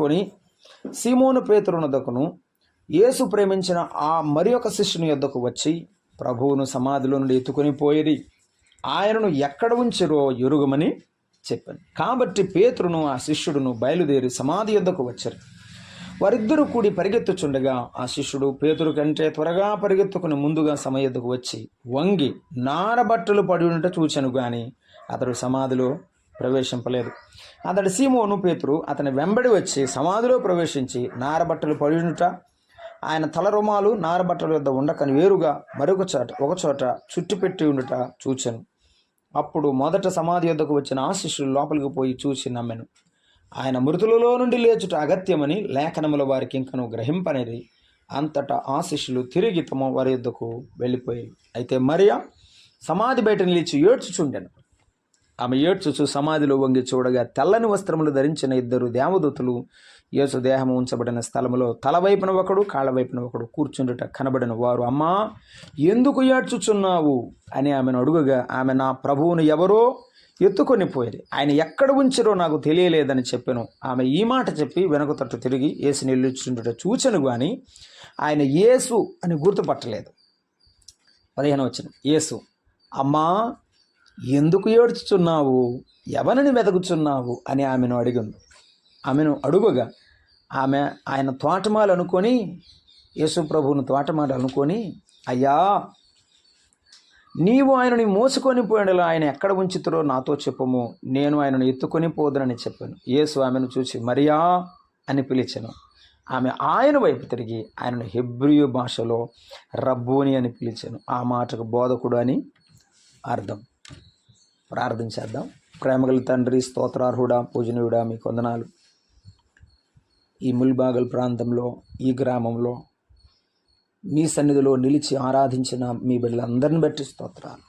కొని సీమోను పేతురునొద్దకును యేసు ప్రేమించిన ఆ మరి ఒక శిష్యుని యొద్దకు వచ్చి ప్రభువును సమాధిలో నుండి ఎత్తుకొని పోయేది, ఆయనను ఎక్కడ ఉంచిరో ఎరుగమని చెప్పాను. కాబట్టి పేతురును ఆ శిష్యుడును బయలుదేరి సమాధి యొద్దకు వచ్చారు. వారిద్దరూ కూడి పరిగెత్తుచుండగా ఆ శిష్యుడు పేతురు కంటే త్వరగా పరిగెత్తుకుని ముందుగా సమాధికి వచ్చి వంగి నారబట్టలు పడి ఉండట చూచెను గాని అతడు సమాధిలో ప్రవేశింపలేదు. అతడు సీమోను పేతురు అతని వెంబడి వచ్చి సమాధిలో ప్రవేశించి నారబట్టలు పడి ఉండుట, ఆయన తల రుమాలు నారబట్టల వద్ద ఉండకని వేరుగా ఒక చోట చుట్టుపెట్టి ఉండుట చూచెను. అప్పుడు మొదట సమాధి వద్దకు వచ్చిన ఆ శిష్యుడు లోపలికి పోయి చూసి నమ్మెను. ఆయన మృతులలో నుండి లేచుట అగత్యమని లేఖనముల వారికి ఇంకను గ్రహింపనేది. అంతటా ఆ శిష్యులు తిరిగి తమ వారి యొద్దకు వెళ్ళిపోయారు. అయితే మరియా సమాధి బయట నిలిచి ఏడ్చుచుండెను. ఆమె ఏడ్చుచు సమాధిలో వంగి చూడగా తెల్లని వస్త్రములు ధరించిన ఇద్దరు దేవదూతలు యేసు దేహము ఉంచబడిన స్థలములో తల వైపున ఒకడు కాళ్ళ వైపున ఒకడు కూర్చుండుట కనబడిన వారు, అమ్మా ఎందుకు ఏడ్చుచున్నావు అని ఆమెను అడుగగా ఆమె, నా ప్రభువును ఎవరో ఎత్తుకొని పోయేది, ఆయన ఎక్కడ ఉంచిరో నాకు తెలియలేదని చెప్పాను. ఆమె ఈ మాట చెప్పి వెనక తట్టు తిరిగి యేసు నిలుచుండుట చూచెను గాని ఆయన యేసు అని గుర్తుపట్టలేదు. 15వ వచనం, యేసు, అమ్మా ఎందుకు ఏడ్చుచున్నావు, ఎవరిని వెతుకుచున్నావు అని ఆమెను అడుగగా ఆమె ఆయన తోటమాలు అనుకొని యేసు ప్రభువును తోటమాలు అనుకొని, అయ్యా నీవు ఆయనని మోసుకొని పోయినలా ఆయన ఎక్కడ ఉంచుతారో నాతో చెప్పము, నేను ఆయనను ఎత్తుకొని పోదునని చెప్పాను. యేసు ఆమెను చూసి మరియా అని పిలిచెను. ఆమె ఆయన వైపు తిరిగి ఆయనను హెబ్రియు భాషలో రబ్బోని అని పిలిచెను. ఆ మాటకు బోధకుడు అని అర్థం. ప్రార్థించేద్దాం. ప్రేమగల తండ్రి, స్తోత్రార్హుడా, పూజనీయుడా, మీకు వందనాలు. ఈ ముల్బాగల్ ప్రాంతంలో, ఈ గ్రామంలో మీ సన్నిధిలో నిలిచి ఆరాధించిన మీ బిడ్డలందరిని బట్టి స్తోత్రాలు.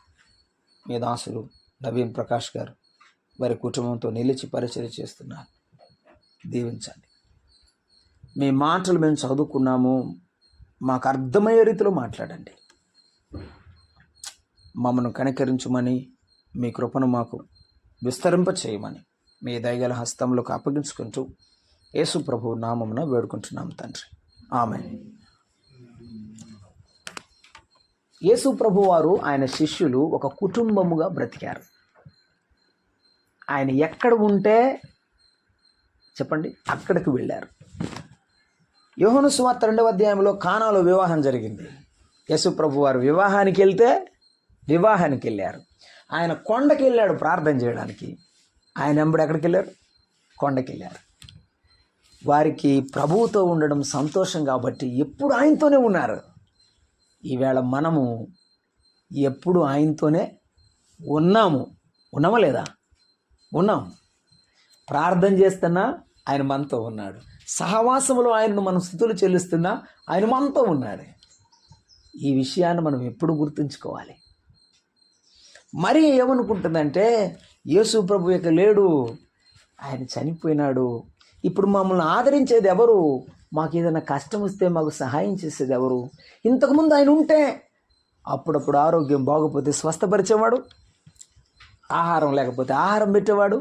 మీ దాసులు నవీన్ ప్రకాష్ గారు వారి కుటుంబంతో నిలిచి పరిచయం చేస్తున్నారు. దీవించండి. మీ మాటలు మేము చదువుకున్నాము, మాకు అర్థమయ్యే రీతిలో మాట్లాడండి. మమ్మను కనికరించమని, మీ కృపను మాకు విస్తరింప చేయమని మీ దయగల హస్తంలోకి అప్పగించుకుంటూ యేసు ప్రభు నామమున వేడుకుంటున్నాం తండ్రి, ఆమేన్. యేసు ప్రభు వారు ఆయన శిష్యులు ఒక కుటుంబముగా బ్రతికారు. ఆయన ఎక్కడ ఉంటే చెప్పండి అక్కడికి వెళ్ళారు. యోహాను సువార్త 2వ అధ్యాయంలో కానాలో వివాహం జరిగింది. యేసు ప్రభు వారు వివాహానికి వెళ్ళారు. ఆయన కొండకి వెళ్ళాడు ప్రార్థన చేయడానికి. ఆయన వెంబడి ఎక్కడికి వెళ్ళారు? కొండకి వెళ్ళారు. వారికి ప్రభువుతో ఉండడం సంతోషం కాబట్టి ఎప్పుడు ఆయనతోనే ఉన్నారు. ఈవేళ మనము ఎప్పుడు ఆయనతోనే ఉన్నామా లేదా? ఉన్నాం. ప్రార్థన చేస్తున్నా ఆయన మనతో ఉన్నాడు. సహవాసములో ఆయనను మనం స్తుతులు చెల్లిస్తున్నా ఆయన మనతో ఉన్నాడు. ఈ విషయాన్ని మనం ఎప్పుడు గుర్తుంచుకోవాలి. మరి ఏమనుకుంటుందంటే యేసు ప్రభు ఇక లేడు, ఆయన చనిపోయినాడు, ఇప్పుడు మమ్మల్ని ఆదరించేది ఎవరు, మాకు ఏదైనా కష్టం వస్తే మాకు సహాయం చేసేది ఎవరు? ఇంతకుముందు ఆయన ఉంటే అప్పుడప్పుడు ఆరోగ్యం బాగోపోతే స్వస్థపరిచేవాడు, ఆహారం లేకపోతే ఆహారం పెట్టేవాడు.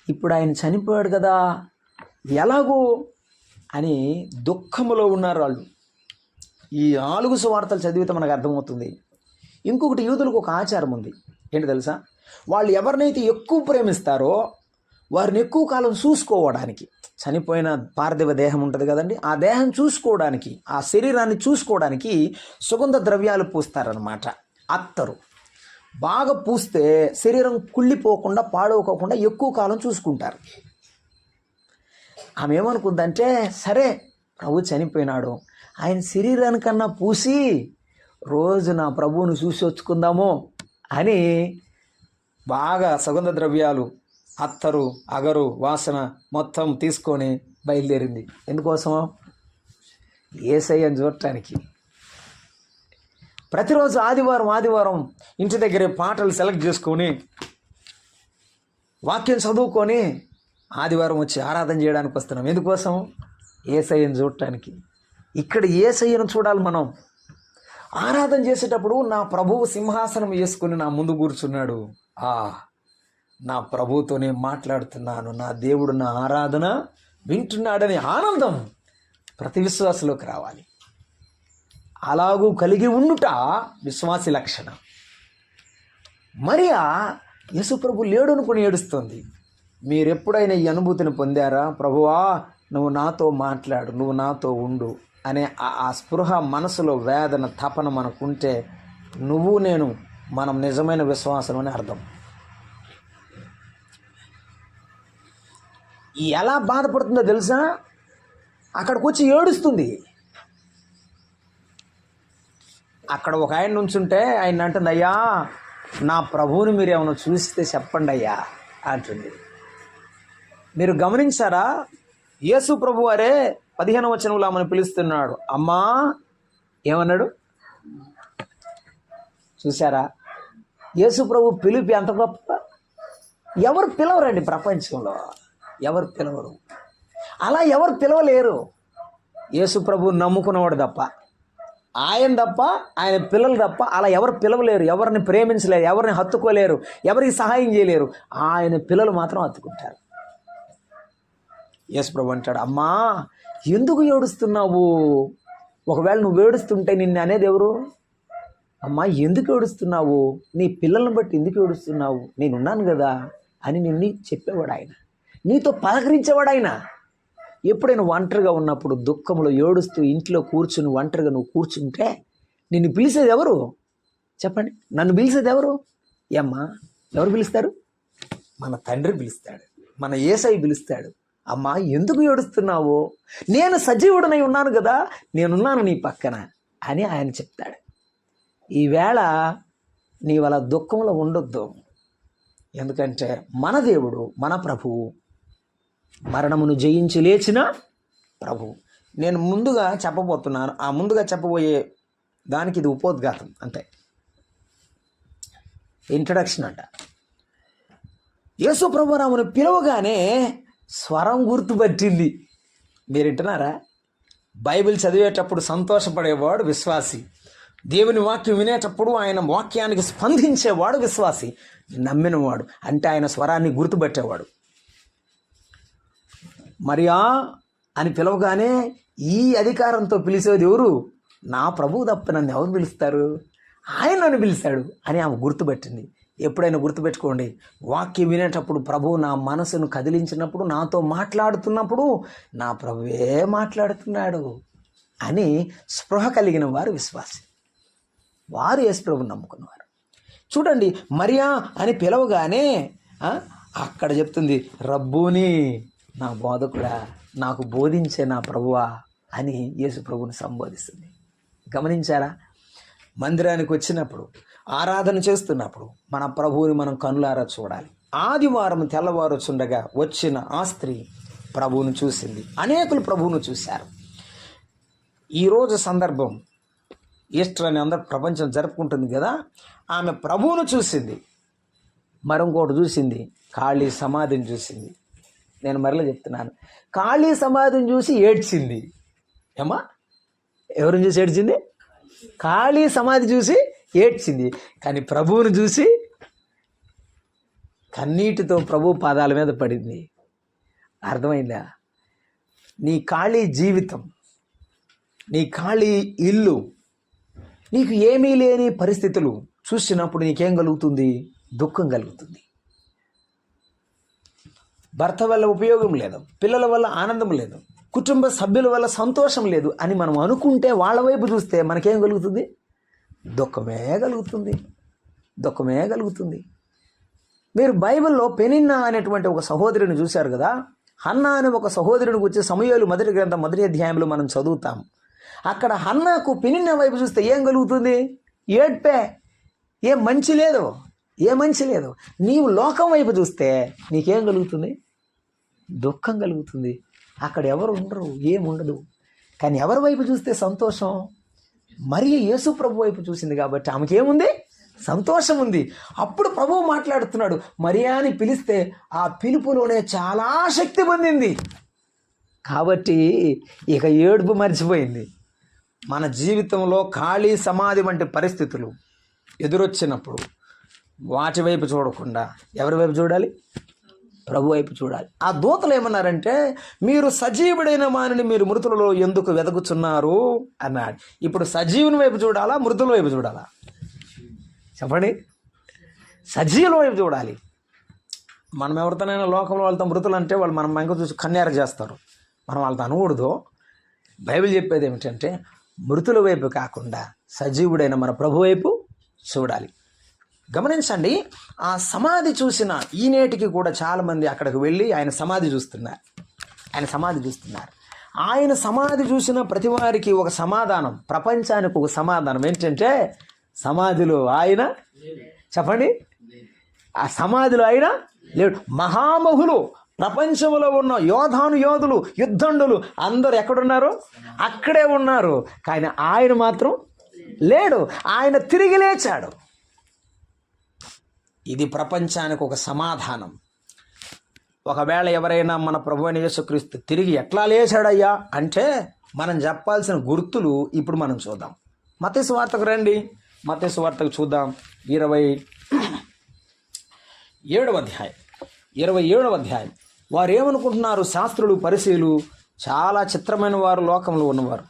ఇప్పుడు ఆయన చనిపోయాడు కదా, ఎలాగో అని దుఃఖములో ఉన్నారు వాళ్ళు. ఈ 4 సువార్తలు చదివితే మనకు అర్థమవుతుంది. ఇంకొకటి, యూదులకు ఒక ఆచారం ఉంది. ఏంటి తెలుసా? వాళ్ళు ఎవరినైతే ఎక్కువ ప్రేమిస్తారో వారిని ఎక్కువ కాలం చూసుకోవడానికి, చనిపోయిన పార్థివ దేహం ఉంటుంది కదండి, ఆ దేహం చూసుకోవడానికి, ఆ శరీరాన్ని చూసుకోవడానికి సుగంధ ద్రవ్యాలు పూస్తారనమాట. అత్తరు బాగా పూస్తే శరీరం కుళ్ళిపోకుండా పాడవకోకుండా ఎక్కువ కాలం చూసుకుంటారు. ఆమె ఏమనుకుందంటే, సరే ప్రభు చనిపోయినాడు, ఆయన శరీరానికన్నా పూసి రోజు నా ప్రభువును చూసి వచ్చుకుందాము అని బాగా సుగంధ ద్రవ్యాలు, అత్తరు, అగరు, వాసన మొత్తం తీసుకొని బయలుదేరింది. ఎందుకోసమో? యేసయ్యను చూడటానికి. ప్రతిరోజు ఆదివారం ఇంటి దగ్గరే పాటలు సెలెక్ట్ చేసుకొని వాక్యం చదువుకొని ఆదివారం వచ్చి ఆరాధన చేయడానికి వస్తున్నాం. ఎందుకోసం? యేసయ్యను చూడటానికి. ఇక్కడ యేసయ్యను చూడాలి మనం. ఆరాధన చేసేటప్పుడు నా ప్రభువు సింహాసనం వేసుకుని నా ముందు కూర్చున్నాడు. నా ప్రభువుతోనే మాట్లాడుతున్నాను, నా దేవుడు నా ఆరాధన వింటున్నాడనే ఆనందం ప్రతి విశ్వాసలోకి రావాలి. అలాగూ కలిగి ఉండుట విశ్వాసి లక్షణం. మరియా యేసుప్రభు లేడు అనుకుని ఏడుస్తుంది. మీరెప్పుడైనా ఈ అనుభూతిని పొందారా? ప్రభువా, నువ్వు నాతో మాట్లాడు, నువ్వు నాతో ఉండు అనే ఆ స్పృహ, మనసులో వేదన, తపన మనకుంటే నువ్వు నేను మనం నిజమైన విశ్వాసం అని అర్థం. ఎలా బాధపడుతుందో తెలుసా? అక్కడికి వచ్చి ఏడుస్తుంది. అక్కడ ఒక ఆయన నుంచుంటే ఆయన అంటుంది, అయ్యా నా ప్రభువుని మీరు ఏమైనా చూస్తే చెప్పండి అయ్యా అంటుంది. మీరు గమనించారా? యేసు ప్రభు వారే 15వ వచనంలో ఆమెను పిలుస్తున్నాడు. అమ్మా ఏమన్నాడు చూసారా? యేసు ప్రభు పిలుపు ఎంత గొప్ప! ఎవరు పిలవరండి ప్రపంచంలో, ఎవరు పిలవరు. అలా ఎవరు పిలవలేరు. యేసు ప్రభు నమ్ముకున్నవాడు తప్ప, ఆయన తప్ప, ఆయన పిల్లలు తప్ప అలా ఎవరు పిలవలేరు. ఎవరిని ప్రేమించలేరు, ఎవరిని హత్తుకోలేరు, ఎవరికి సహాయం చేయలేరు. ఆయన పిల్లలు మాత్రం హత్తుకుంటారు. యేసు ప్రభు అంటాడు, అమ్మా ఎందుకు ఏడుస్తున్నావు? ఒకవేళ నువ్వు ఏడుస్తుంటే నిన్ను అనేది ఎవరు? అమ్మా ఎందుకు ఏడుస్తున్నావు? నీ పిల్లల్ని బట్టి ఎందుకు ఏడుస్తున్నావు? నేనున్నాను కదా అని నిన్ను చెప్పేవాడు ఆయన, నీతో పలకరించేవాడు ఆయన. ఎప్పుడైనా ఒంటరిగా ఉన్నప్పుడు దుఃఖంలో ఏడుస్తూ ఇంట్లో కూర్చుని ఒంటరిగా నువ్వు కూర్చుంటే నిన్ను పిలిచేది ఎవరు? చెప్పండి, నన్ను పిలిచేది ఎవరు? ఏమ్మా ఎవరు పిలుస్తారు? మన తండ్రి పిలుస్తాడు, మన యేసయ్య పిలుస్తాడు. అమ్మా ఎందుకు ఏడుస్తున్నావు? నేను సజీవుడనై ఉన్నాను కదా, నేనున్నాను నీ పక్కన అని ఆయన చెప్తాడు. ఈవేళ నీవు అలా దుఃఖంలో ఉండొద్దు. ఎందుకంటే మన దేవుడు, మన ప్రభువు, మరణమును జయించి లేచిన ప్రభు. నేను ముందుగా చెప్పబోతున్నాను, ఆ ముందుగా చెప్పబోయే దానికి ఇది ఉపోద్ఘాతం, అంతే, ఇంట్రడక్షన్ అంట. యేసు ప్రభురామును పిలవగానే స్వరం గుర్తుపట్టింది. మీరు వింటున్నారా? బైబిల్ చదివేటప్పుడు సంతోషపడేవాడు విశ్వాసి, దేవుని వాక్యం వినేటప్పుడు ఆయన వాక్యానికి స్పందించేవాడు విశ్వాసి, నమ్మినవాడు అంటే ఆయన స్వరాన్ని గుర్తుపట్టేవాడు. మరియా అని పిలవగానే ఈ అధికారంతో పిలిచేది ఎవరు? నా ప్రభువు తప్ప నన్ను ఎవరు పిలుస్తారు? ఆయన నన్ను పిలిచాడు అని ఆమె గుర్తుపెట్టింది. ఎప్పుడైనా గుర్తుపెట్టుకోండి, వాక్యం వినేటప్పుడు ప్రభువు నా మనసును కదిలించినప్పుడు, నాతో మాట్లాడుతున్నప్పుడు నా ప్రభువే మాట్లాడుతున్నాడు అని స్పృహ కలిగిన వారు విశ్వాసి, వారు యేసు ప్రభువుని నమ్ముకున్నవారు. చూడండి, మరియా అని పిలవగానే అక్కడ చెప్తుంది, రబ్బూని, నా బోధకుడా, నాకు బోధించే నా ప్రభువా అని యేసు ప్రభువుని సంబోధిస్తుంది. గమనించారా? మందిరానికి వచ్చినప్పుడు, ఆరాధన చేస్తున్నప్పుడు మన ప్రభువుని మనం కనులారా చూడాలి. ఆదివారం తెల్లవారుచుండగా వచ్చిన ఆ స్త్రీ ప్రభువును చూసింది. అనేకులు ప్రభువును చూశారు. ఈరోజు సందర్భం ఈస్టర్ అని అందరూ ప్రపంచం జరుపుకుంటుంది కదా. ఆమె ప్రభువును చూసింది, మరొకటి చూసింది, ఖాళీ సమాధిని చూసింది. నేను మరలా చెప్తున్నాను, ఖాళీ సమాధిని చూసి ఏడ్చింది. ఏమా ఎవరిని చూసి ఏడ్చింది? ఖాళీ సమాధి చూసి ఏడ్చింది. కానీ ప్రభువును చూసి కన్నీటితో ప్రభు పాదాల మీద పడింది. అర్థమైందా? నీ ఖాళీ జీవితం, నీ ఖాళీ ఇల్లు, నీకు ఏమీ లేని పరిస్థితులు చూసినప్పుడు నీకేం కలుగుతుంది? దుఃఖం కలుగుతుంది. భర్త వల్ల ఉపయోగం లేదు, పిల్లల వల్ల ఆనందం లేదు, కుటుంబ సభ్యుల వల్ల సంతోషం లేదు అని మనం అనుకుంటే, వాళ్ళ వైపు చూస్తే మనకేం కలుగుతుంది? దుఃఖమే కలుగుతుంది, దుఃఖమే కలుగుతుంది. మీరు బైబిల్లో పెనిన్నా అనేటువంటి ఒక సహోదరిని చూశారు కదా. హన్నా అనే ఒక సహోదరుని గురించి సమూయేలు మొదటి గ్రంథం 1వ అధ్యాయంలో మనం చదువుతాం. అక్కడ హన్నాకు పెనిన్నా వైపు చూస్తే ఏం కలుగుతుంది? ఏడ్పే, ఏం మంచి లేదు, ఏ మంచి లేదు. నీవు లోకం వైపు చూస్తే నీకేం కలుగుతుంది? దుఃఖం కలుగుతుంది. అక్కడ ఎవరు ఉండరు, ఏముండదు. కానీ ఎవరి వైపు చూస్తే సంతోషం? మరియ యేసు ప్రభు వైపు చూసింది కాబట్టి ఆమెకేముంది? సంతోషం ఉంది. అప్పుడు ప్రభువు మాట్లాడుతున్నాడు. మరియా అని పిలిస్తే ఆ పిలుపులోనే చాలా శక్తి పొందింది. కాబట్టి ఇక ఏడుపు మర్చిపోయింది. మన జీవితంలో ఖాళీ సమాధి వంటి పరిస్థితులు ఎదురొచ్చినప్పుడు వాటి వైపు చూడకుండా ఎవరి వైపు చూడాలి? ప్రభు వైపు చూడాలి. ఆ దూతలు ఏమన్నారంటే, మీరు సజీవుడైన వానిని మీరు మృతులలో ఎందుకు వెతుకుచున్నారు అన్నాడు. ఇప్పుడు సజీవుని వైపు చూడాలా, మృతుల వైపు చూడాలా? చెప్పండి. సజీవుల వైపు చూడాలి. మనం ఎవరితోనైనా లోకంలో వాళ్ళతో మృతులు అంటే వాళ్ళు మనం వెంక చూసి కన్యార చేస్తారు. మనం వాళ్ళతో అనకూడదు. బైబిల్ చెప్పేది ఏమిటంటే, మృతుల వైపు కాకుండా సజీవుడైన మన ప్రభు వైపు చూడాలి. గమనించండి, ఆ సమాధి చూసిన ఈనేటికి కూడా చాలామంది అక్కడికి వెళ్ళి ఆయన సమాధి చూస్తున్నారు. ఆయన సమాధి చూసిన ప్రతి వారికి ఒక సమాధానం, ప్రపంచానికి ఒక సమాధానం ఏంటంటే, సమాధిలో ఆయన, చెప్పండి, ఆ సమాధిలో ఆయన లేడు. మహామహులు, ప్రపంచంలో ఉన్న యోధులు, యుద్ధండులు అందరూ ఎక్కడున్నారు? అక్కడే ఉన్నారు. కానీ ఆయన మాత్రం లేడు. ఆయన తిరిగి లేచాడు. ఇది ప్రపంచానికి ఒక సమాధానం. ఒకవేళ ఎవరైనా మన ప్రభువైన యేసుక్రీస్తు తిరిగి ఎట్లా లేచాడయ్యా అంటే మనం చెప్పాల్సిన గుర్తులు ఇప్పుడు మనం చూద్దాం. మత్తయి సువార్తకు రండి. మత్తయి సువార్తకు చూద్దాం. 27వ అధ్యాయం. వారు ఏమనుకుంటున్నారు? శాస్త్రులు, పరిసయ్యులు చాలా చిత్రమైన వారు లోకంలో ఉన్నవారు.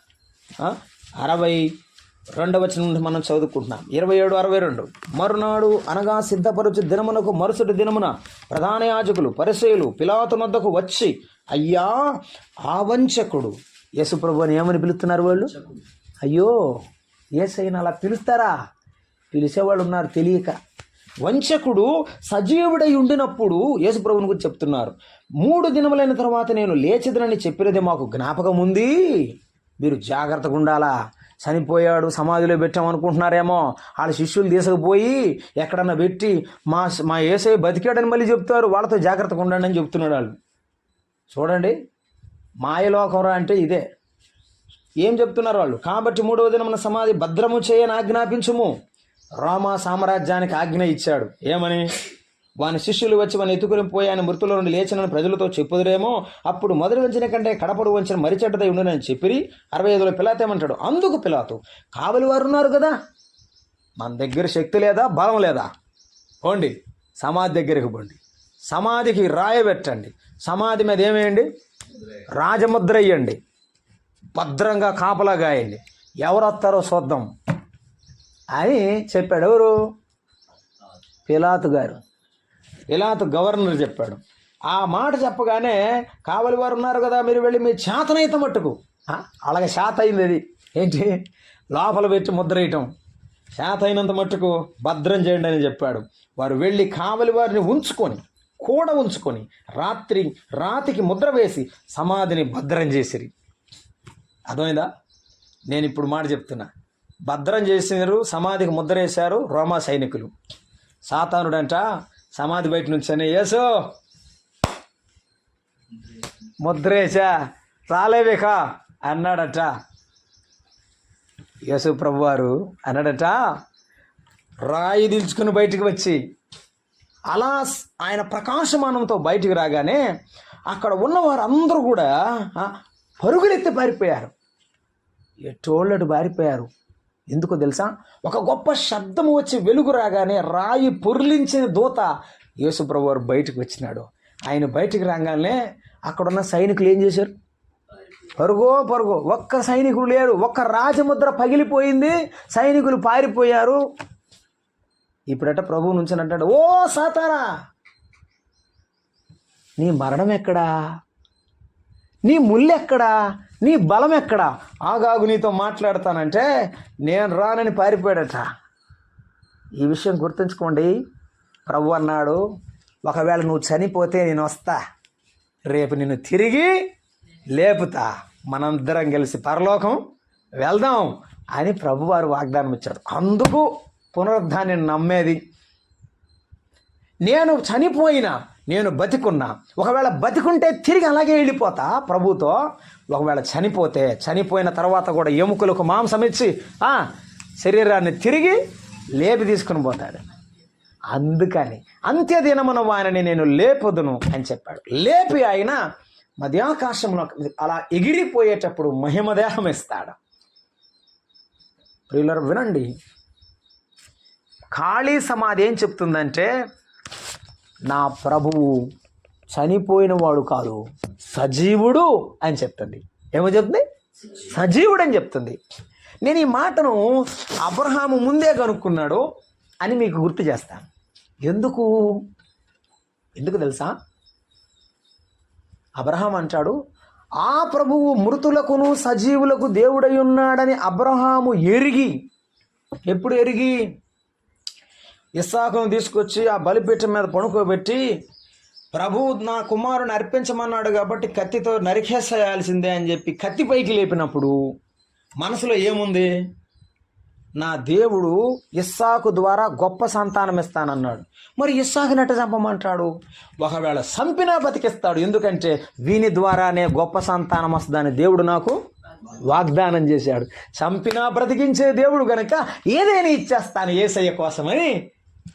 62వ వచనం నుండి మనం చదువుకుంటున్నాం. 27, 62. మరునాడు అనగా సిద్ధపరచు దినమునకు మరుసటి దినమున ప్రధాన యాజకులు, పరిసయ్యులు పిలాతు వద్దకు వచ్చి, అయ్యా ఆ వంచకుడు. యేసుప్రభు అని ఏమని పిలుస్తున్నారు వాళ్ళు? అయ్యో, యేసయ్యను అలా పిలుస్తారా? పిలిచేవాళ్ళు ఉన్నారు తెలియక. వంచకుడు సజీవుడై ఉండినప్పుడు యేసుప్రభుని గురించి చెప్తున్నారు. 3 దినములైన తర్వాత నేను లేచెదనని చెప్పినది మాకు జ్ఞాపకం ఉంది. మీరు జాగ్రత్తగా ఉండాలా. చనిపోయాడు, సమాధిలో పెట్టామనుకుంటున్నారేమో. వాళ్ళ శిష్యులు తీసుకుపోయి ఎక్కడన్నా పెట్టి మా యేసయ్య బతికాడని మళ్ళీ చెప్తారు. వాళ్ళతో జాగ్రత్తగా ఉండండి అని చెప్తున్నాడు వాళ్ళు. చూడండి, మాయలోకంరా అంటే ఇదే. ఏం చెప్తున్నారు వాళ్ళు? కాబట్టి 3వ దినమున సమాధి భద్రము చేయని ఆజ్ఞాపించుము. రోమా సామ్రాజ్యానికి ఆజ్ఞ ఇచ్చాడు. ఏమని? వాని శిష్యులు వచ్చి వాని ఎత్తుకుని పోయి ఆయన మృతుల నుండి లేచినని ప్రజలతో చెప్పుదురేమో. అప్పుడు మొదటి వంచిన కంటే కడపడు వంచిన మరిచెడ్డదై ఉండునని చెప్పి 65లో పిలాతు ఏమంటాడు? అందుకు పిలాతు, కావలి వారు ఉన్నారు కదా, మన దగ్గర శక్తి లేదా, బలం లేదా? పోండి, సమాధి దగ్గరికి పోండి, సమాధికి రాయబెట్టండి, సమాధి మీద ఏమేయండి? రాజముద్ర వేయండి, భద్రంగా కాపలా గాయండి, ఎవరు వస్తారో చూద్దాం అని చెప్పాడు. ఎవరు? పిలాతు గారు. పిలాతు గవర్నర్ చెప్పాడు. ఆ మాట చెప్పగానే కావలి వారు ఉన్నారు కదా, మీరు వెళ్ళి మీ చేతనైతే మట్టుకు, అలాగే శాత అయింది. అది ఏంటి? లోపల పెట్టి ముద్ర వేయటం. శాత అయినంత మట్టుకు భద్రం చేయండి అని చెప్పాడు. వారు వెళ్ళి కావలి వారిని ఉంచుకొని రాతికి ముద్ర వేసి సమాధిని భద్రం చేసిరి. అర్థమైందా? నేను ఇప్పుడు మాట చెప్తున్నా. భద్రం చేసినారు, సమాధికి ముద్ర వేశారు రోమా సైనికులు. సాతానుడంట సమాధి బయట నుంచని, యేసు ముద్రేసా రాలేవేక అన్నాడట. యేసు ప్రభువారు అన్నాడట, రాయి దిల్చుకుని బయటికి వచ్చి అలా ఆయన ప్రకాశమానంతో బయటికి రాగానే అక్కడ ఉన్నవారు అందరూ కూడా పరుగులెత్తి పారిపోయారు. ఎటోళ్ళటు పారిపోయారు. ఎందుకో తెలుసా? ఒక గొప్ప శబ్దము వచ్చి వెలుగు రాగానే రాయి పొర్లించిన దూత యేసుప్రభు వారు బయటకు వచ్చినాడు. ఆయన బయటికి రాగానే అక్కడున్న సైనికులు ఏం చేశారు? పరుగో. ఒక్క సైనికులు లేరు. ఒక్క రాజముద్ర పగిలిపోయింది, సైనికులు పారిపోయారు. ఇప్పుడట ప్రభువు నుంచి అంటాడు, ఓ సాతానా, నీ మరణం ఎక్కడా? నీ ముల్లెక్కడా? నీ బలం ఎక్కడా? ఆగాగు, నీతో మాట్లాడతానంటే నేను రానని పారిపోయాడట. ఈ విషయం గుర్తుంచుకోండి. ప్రభు అన్నాడు, ఒకవేళ నువ్వు చనిపోతే నేను వస్తా, రేపు నిన్ను తిరిగి లేపుతా, మనందరం కలిసి పరలోకం వెళ్దాం అని ప్రభువారు వాగ్దానం ఇచ్చాడు. అందుకు పునరుద్ధాన్ని నమ్మేది. నేను చనిపోయినా, నేను బతికున్నా, ఒకవేళ బతికుంటే తిరిగి అలాగే వెళ్ళిపోతా ప్రభుతో. ఒకవేళ చనిపోయిన తర్వాత కూడా ఎముకలకు మాంసం ఇచ్చి శరీరాన్ని తిరిగి లేపి తీసుకుని పోతాడు. అందుకని అంత్యదినమున వారిని నేను లేపుదును అని చెప్పాడు. లేపి ఆయన మధ్యాకాశంలో అలా ఎగిరిపోయేటప్పుడు మహిమదేహం ఇస్తాడు. ప్రియులారా వినండి, ఖాళీ సమాధి ఏం చెప్తుందంటే, నా ప్రభువు చనిపోయిన వాడు కాదు, సజీవుడు అని చెప్తుంది. ఏమో చెప్తుంది? సజీవుడు అని చెప్తుంది. నేను ఈ మాటను అబ్రహాము ముందే కనుక్కున్నాడు అని మీకు గుర్తు చేస్తాను. ఎందుకు తెలుసా? అబ్రహాం అంటాడు, ఆ ప్రభువు మృతులకును సజీవులకు దేవుడై ఉన్నాడని అబ్రహాము ఎరిగి. ఎప్పుడు ఎరిగి? ఇస్సాకును తీసుకొచ్చి ఆ బలిపీఠం మీద పడుకోబెట్టి, ప్రభువు నా కుమారుని అర్పించమన్నాడు కాబట్టి కత్తితో నరికేసేయాల్సిందే అని చెప్పి కత్తి పైకి లేపినప్పుడు మనసులో ఏముంది? నా దేవుడు ఇస్సాకు ద్వారా గొప్ప సంతానం ఇస్తానన్నాడు. మరి ఇస్సాకుని ఎట్ట చంపమంటాడు? ఒకవేళ చంపినా బతికిస్తాడు, ఎందుకంటే వీని ద్వారానే గొప్ప సంతానం వస్తుందని దేవుడు నాకు వాగ్దానం చేశాడు. చంపినా బ్రతికించే దేవుడు గనక ఏదైనా ఇచ్చేస్తాను యేసయ్య కోసమని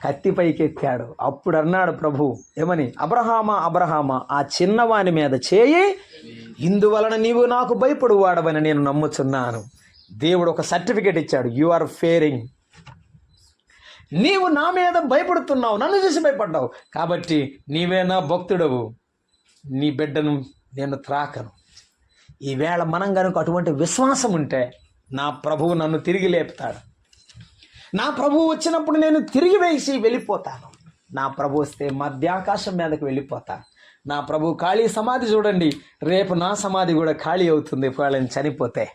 కత్తి పైకి ఎక్కాడు. అప్పుడు అన్నాడు ప్రభు ఏమని? అబ్రహామా అబ్రహామా, ఆ చిన్నవాని మీద చేయి, ఇందువలన నీవు నాకు భయపడువాడవని నేను నమ్ముచున్నాను. దేవుడు ఒక సర్టిఫికేట్ ఇచ్చాడు. యు ఆర్ ఫేరింగ్, నీవు నా మీద భయపడుతున్నావు, నన్ను చూసి భయపడ్డావు, కాబట్టి నీవే నా భక్తుడవు, నీ బిడ్డను నేను త్రాకను. ఈవేళ మనం కనుక అటువంటి విశ్వాసం ఉంటే నా ప్రభువు నన్ను తిరిగి లేపుతాడు. నా ప్రభువు వచ్చినప్పుడు నేను తిరిగి వేసి వెళ్ళిపోతాను. నా ప్రభు వస్తే మధ్యాకాశం మీదకి వెళ్ళిపోతాను. నా ప్రభు ఖాళీ సమాధి చూడండి, రేపు నా సమాధి కూడా ఖాళీ అవుతుంది వాళ్ళని చనిపోతే.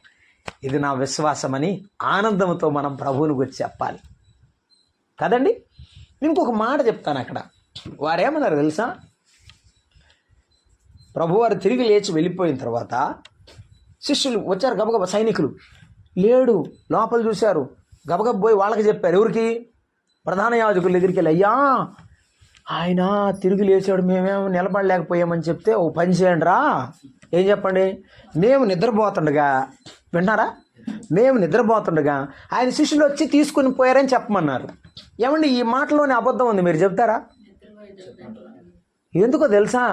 ఇది నా విశ్వాసం అని ఆనందంతో మనం ప్రభువుని గురించి చెప్పాలి కదండి. ఇంకొక మాట చెప్తాను. అక్కడ వారేమన్నారు తెలుసా? ప్రభువారు తిరిగి లేచి వెళ్ళిపోయిన తర్వాత శిష్యులు వచ్చారు, గబగబ సైనికులు. లేడు, లోపల చూశారు, గబగబ పోయి వాళ్ళకి చెప్పారు. ఎవరికి? ప్రధాన యాజకుల దగ్గరికి వెళ్ళి, అయ్యా ఆయన తిరిగి లేచాడు, మేమేమో నిలబడలేకపోయామని చెప్తే, ఓ పని చేయండి రా. ఏం చెప్పండి? మేము నిద్రపోతుండగా, వింటారా? మేము నిద్రపోతుండగా ఆయన శిష్యులు వచ్చి తీసుకుని పోయారని చెప్పమన్నారు. ఏమండి, ఈ మాటలోనే అబద్ధం ఉంది, మీరు చెప్తారా? ఎందుకో తెలుసా?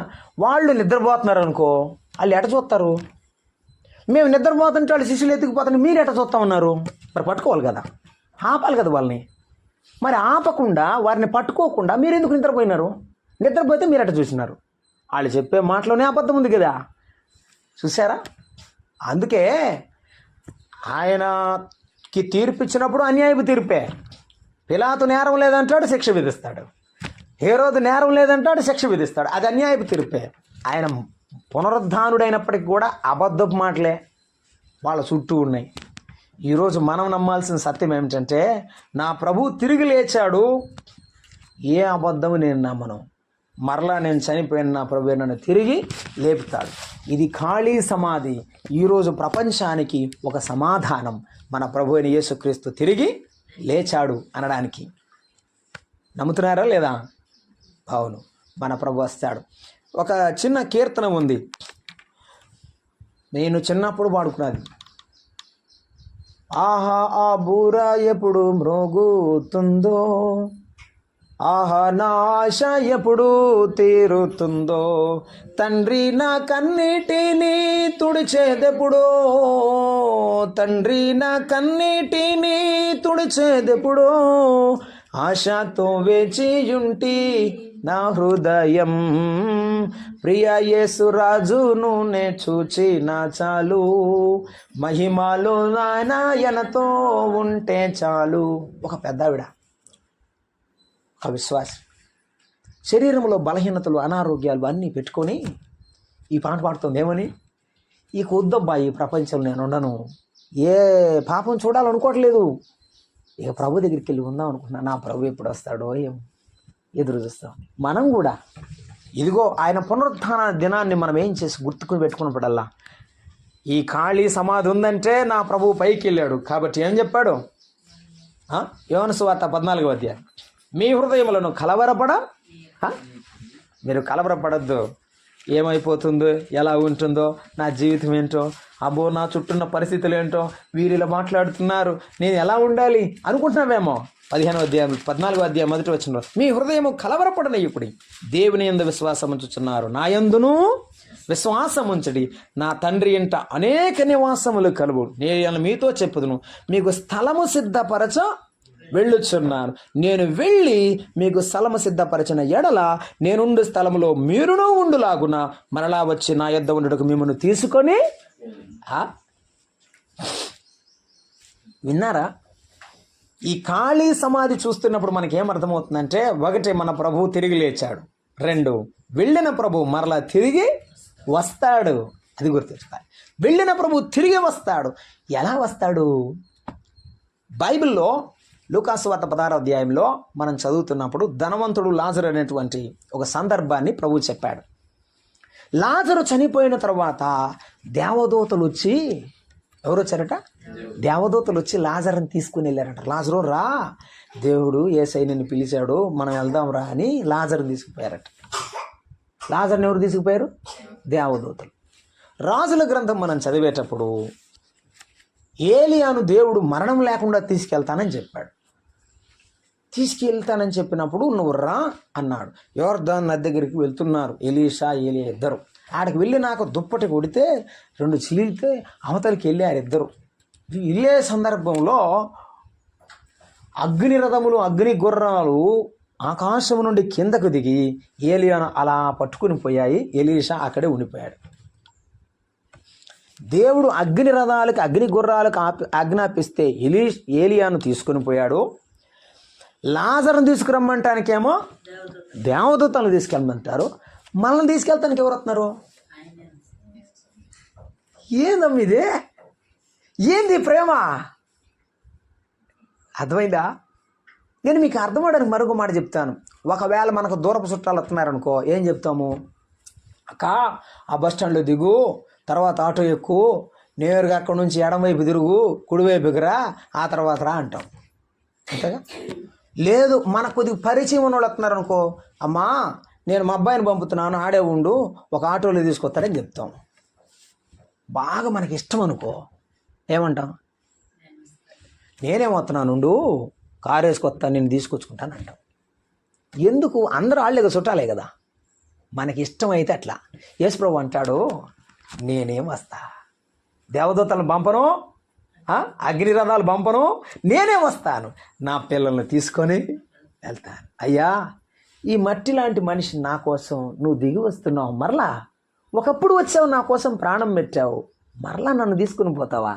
వాళ్ళు నిద్రపోతున్నారు అనుకో, వాళ్ళు ఎట చూస్తారు? మేము నిద్రపోతుంటే వాళ్ళు శిష్యులు ఎత్తుకుపోతుంటే మీరు ఎట చూస్తా ఉన్నారు? మరి పట్టుకోవాలి కదా, ఆపాలి కదా వాళ్ళని. మరి ఆపకుండా వారిని పట్టుకోకుండా మీరు ఎందుకు నిద్రపోయినారు? నిద్రపోతే మీరు ఎట చూసినారు? వాళ్ళు చెప్పే మాటలోనే అబద్ధం ఉంది కదా, చూసారా? అందుకే ఆయనకి తీర్పు ఇచ్చినప్పుడు అన్యాయపు తీర్పే. పిలాతు నేరం లేదంటాడు, శిక్ష విధిస్తాడు. హేరోదు నేరం లేదంటాడు, శిక్ష విధిస్తాడు. అది అన్యాయపు తీర్పే. ఆయన పునరుద్ధానుడైనప్పటికీ కూడా అబద్ధపు మాటలే వాళ్ళ చుట్టూ ఉన్నాయి. ఈరోజు మనం నమ్మాల్సిన సత్యం ఏమిటంటే, నా ప్రభు తిరిగి లేచాడు, ఏ అబద్ధము నేను నమ్మను. మరలా నేను చనిపోయిన నా ప్రభు నన్ను తిరిగి లేపుతాడు. ఇది ఖాళీ సమాధి. ఈరోజు ప్రపంచానికి ఒక సమాధానం మన ప్రభు అయిన యేసుక్రీస్తు తిరిగి లేచాడు అనడానికి. నమ్ముతున్నారా లేదా? అవును, మన ప్రభు వస్తాడు. ఒక చిన్న కీర్తన ఉంది, నేను చిన్నప్పుడు పాడుకున్నది. ఆహా ఆ బూర ఎప్పుడు మ్రోగుతుందో, ఆహా నా ఆశ ఎప్పుడు తీరుతుందో, తండ్రి నా కన్నీటిని తుడిచేదెప్పుడో, తండ్రి నా కన్నీటిని తుడిచేదెప్పుడో, ఆశతో వేచియుంటి నా హృదయం, ప్రియ యేసు రాజును నే చూచిన చాలు, మహిమలో నాయనతో ఉంటే చాలు. ఒక పెద్దావిడ, ఒక విశ్వాసి, శరీరంలో బలహీనతలు, అనారోగ్యాలు అన్నీ పెట్టుకొని ఈ పాట పాడుతుంది. ఏమని? ఈ కొద్దబ్బా ఈ ప్రపంచంలో నేను ఉండను, ఏ పాపం చూడాలనుకోవట్లేదు, ఇక ప్రభు దగ్గరికి వెళ్ళి ఉందాం అనుకుంటున్నా. నా ప్రభు ఎప్పుడు వస్తాడో ఏం ఎదురు చూస్తాం. మనం కూడా ఇదిగో ఆయన పునరుత్థాన దినాన్ని మనం ఏం చేసి గుర్తుకుని పెట్టుకున్నప్పుడల్లా, ఈ ఖాళీ సమాధి ఉందంటే నా ప్రభువు పైకి వెళ్ళాడు. కాబట్టి ఏం చెప్పాడు? యోహాను సువార్త 14వ అధ్యాయం, మీ హృదయములను మీరు కలవరపడద్దు. ఏమైపోతుందో, ఎలా ఉంటుందో, నా జీవితం ఏంటో, అబ్బో నా చుట్టూన్న పరిస్థితులు ఏంటో, వీరు ఇలా మాట్లాడుతున్నారు, నేను ఎలా ఉండాలి అనుకుంటున్నావేమో. 14వ అధ్యాయం 1వ వచనంలో, మీ హృదయము కలవరపడనయ్యుడి, దేవుని యందు విశ్వాసం ఉంచుచున్నారు, నా యందును విశ్వాసం ఉంచడి, నా తండ్రి ఇంట అనేక నివాసములు కలువు, నేను మీతో చెప్పుదును, మీకు స్థలము సిద్ధపరచ వెళ్ళుచున్నాను. నేను వెళ్ళి మీకు స్థలము సిద్ధపరిచిన ఎడల నేనుండు స్థలములో మీరును ఉండులాగున మరలా వచ్చి నా యొద్ద ఉండుటకు మిమ్మల్ని తీసుకొని విన్నారా? ఈ ఖాళీ సమాధి చూస్తున్నప్పుడు మనకేమర్థమవుతుందంటే, ఒకటి, మన ప్రభువు తిరిగి లేచాడు. 2, వెళ్ళిన ప్రభువు మరలా తిరిగి వస్తాడు. అది గుర్తించాలి. వెళ్ళిన ప్రభువు తిరిగి వస్తాడు. ఎలా వస్తాడు? బైబిల్లో లూకాసు వార్త 16వ అధ్యాయంలో మనం చదువుతున్నప్పుడు ధనవంతుడు లాజరు అనేటువంటి ఒక సందర్భాన్ని ప్రభువు చెప్పాడు. లాజరు చనిపోయిన తర్వాత దేవదూతలు వచ్చి, ఎవరు వచ్చారట? దేవదూతలు వచ్చి లాజరుని తీసుకుని వెళ్ళారట. లాజరు రా, దేవుడు యేసయ్య నిన్ను పిలిచాడు, మనం వెళ్దాం రా అని లాజరుని తీసుకుపోయారట. లాజరుని ఎవరు తీసుకుపోయారు? దేవదూతలు. రాజుల గ్రంథం మనం చదివేటప్పుడు ఏలియాను దేవుడు మరణం లేకుండా తీసుకెళ్తానని చెప్పాడు. తీసుకెళ్తానని చెప్పినప్పుడు నువ్వు రా అన్నాడు. యోర్దాను నది దగ్గరికి వెళ్తున్నారు ఎలీషా, ఏలియా ఇద్దరు. ఆడికి వెళ్ళి నాకు దుప్పటి కొడితే 2 చిలిగితే అవతలికి వెళ్ళారు ఇద్దరు. వెళ్ళే సందర్భంలో అగ్ని రథములు, అగ్ని గుర్రాలు ఆకాశం నుండి కిందకు దిగి ఏలియాను అలా పట్టుకుని పోయాయి. ఎలీషా అక్కడే ఉండిపోయాడు. దేవుడు అగ్ని రథాలకు, అగ్ని గుర్రాలకు ఆజ్ఞాపిస్తే ఏలియాను తీసుకుని పోయాడు. లాజరును తీసుకురమ్మంటానికేమో దేవదూతలను తీసుకెళ్ళమంటారు. మనల్ని తీసుకెళ్తానికి ఎవరు వస్తున్నారు? ఏందమ్మ ఇదే? ఏంది ప్రేమ? అర్థమైందా? నేను మీకు అర్థమవడానికి మరొక మాట చెప్తాను. ఒకవేళ మనకు దూరపు చుట్టాలు వస్తున్నారనుకో, ఏం చెప్తాము? అక్క, ఆ బస్ స్టాండ్లో దిగు, తర్వాత ఆటో ఎక్కువ, నేరుగా అక్కడి నుంచి ఎడమవైపు తిరుగు, కుడివైపుకి రా, ఆ తర్వాత రా అంటాం. అంతేగా? లేదు, మనకు కొద్దిగా పరిచయం ఉన్న వాళ్ళు వస్తున్నారనుకో, అమ్మా నేను మా అబ్బాయిని పంపుతున్నాను, ఆడే ఉండు, ఒక ఆటోలో తీసుకొస్తాడని చెప్తాం. బాగా మనకి ఇష్టం అనుకో, ఏమంటాం? నేనేమవుతున్నాను, ఉండు, కారు వేసుకొస్తాను, నేను తీసుకొచ్చుకుంటాను అంటాం. ఎందుకు? అందరూ వాళ్ళే చుట్టాలే కదా. మనకి ఇష్టమైతే అట్లా. యేసుప్రభు అంటాడు, నేనేం వస్తా, దేవదూతలను పంపను, అగ్నిరథాలు పంపను, నేనే వస్తాను, నా పిల్లల్ని తీసుకొని వెళ్తాను. అయ్యా, ఈ మట్టి లాంటి మనిషి నా కోసం నువ్వు దిగి వస్తున్నావు, మరలా ఒకప్పుడు వచ్చావు, నా కోసం ప్రాణం పెట్టావు, మరలా నన్ను తీసుకుని పోతావా?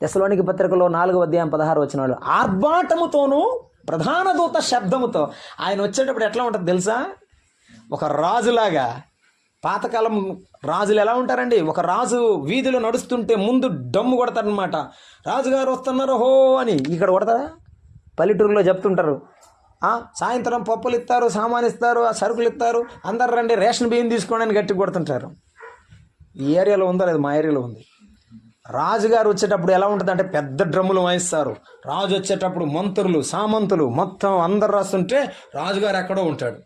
తెస్సలోనికీ పత్రికలో 4వ అధ్యాయం 16 వచనాలు, ఆర్భాటముతోనూ ప్రధాన దూత శబ్దముతో. ఆయన వచ్చేటప్పుడు ఎట్లా ఉంటుంది తెలుసా? ఒక రాజులాగా. పాతకాలం రాజులు ఎలా ఉంటారండి? ఒక రాజు వీధిలో నడుస్తుంటే ముందు డమ్ము కొడతారనమాట. రాజుగారు వస్తున్నారు హో అని. ఇక్కడ కొడతారా? పల్లెటూరులో చెప్తుంటారు, సాయంత్రం పప్పులు ఇస్తారు, సామాన్ ఇస్తారు, సరుకులు ఇస్తారు, అందరు రండి రేషన్ బియ్యం తీసుకోండి అని గట్టి కొడుతుంటారు. ఈ ఏరియాలో ఉందో లేదు, మా ఏరియాలో ఉంది. రాజుగారు వచ్చేటప్పుడు ఎలా ఉంటుంది అంటే పెద్ద డ్రమ్ములు వాయిస్తారు. రాజు వచ్చేటప్పుడు మంత్రులు, సామంతులు మొత్తం అందరు రాస్తుంటే రాజుగారు ఎక్కడో ఉంటాడు.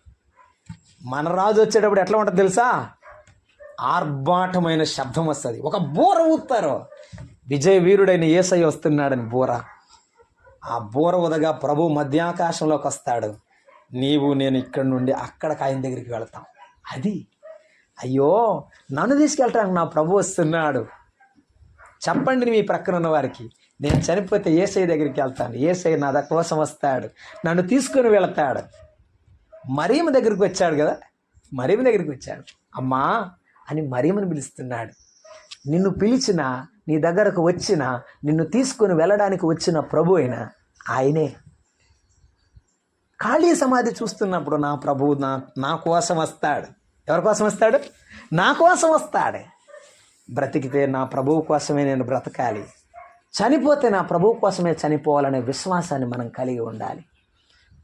మన రాజు వచ్చేటప్పుడు ఎట్లా ఉంటుంది తెలుసా? ఆర్భాటమైన శబ్దం వస్తుంది. ఒక బూర ఊతారు, విజయ వీరుడైన యేసయ్య వస్తున్నాడని బూర. ఆ బూర ఉదగా ప్రభు మధ్యాకాశంలోకి వస్తాడు. నీవు నేను ఇక్కడి నుండి అక్కడికి ఆయన దగ్గరికి వెళ్తాం. అది, అయ్యో నన్ను తీసుకెళ్ళటానికి నా ప్రభు వస్తున్నాడు. చెప్పండి మీ ప్రక్కన ఉన్న వారికి, నేను చనిపోతే యేసయ్య దగ్గరికి వెళ్తాను, యేసయ్య నా కోసం వస్తాడు, నన్ను తీసుకుని వెళతాడు. మరియమ్మ దగ్గరికి వచ్చాడు కదా, మరియమ్మ దగ్గరికి వచ్చాడు. అమ్మా అని మరియమ్మని పిలుస్తున్నాడు. నిన్ను పిలిచిన, నీ దగ్గరకు వచ్చిన, నిన్ను తీసుకుని వెళ్ళడానికి వచ్చిన ప్రభు అయిన ఆయనే. ఖాళీ సమాధి చూస్తున్నప్పుడు నా ప్రభువు నా కోసం వస్తాడు. ఎవరి కోసం వస్తాడు? నా కోసం వస్తాడు. బ్రతికితే నా ప్రభువు కోసమే నేను బ్రతకాలి, చనిపోతే నా ప్రభువు కోసమే చనిపోవాలనే విశ్వాసాన్ని మనం కలిగి ఉండాలి.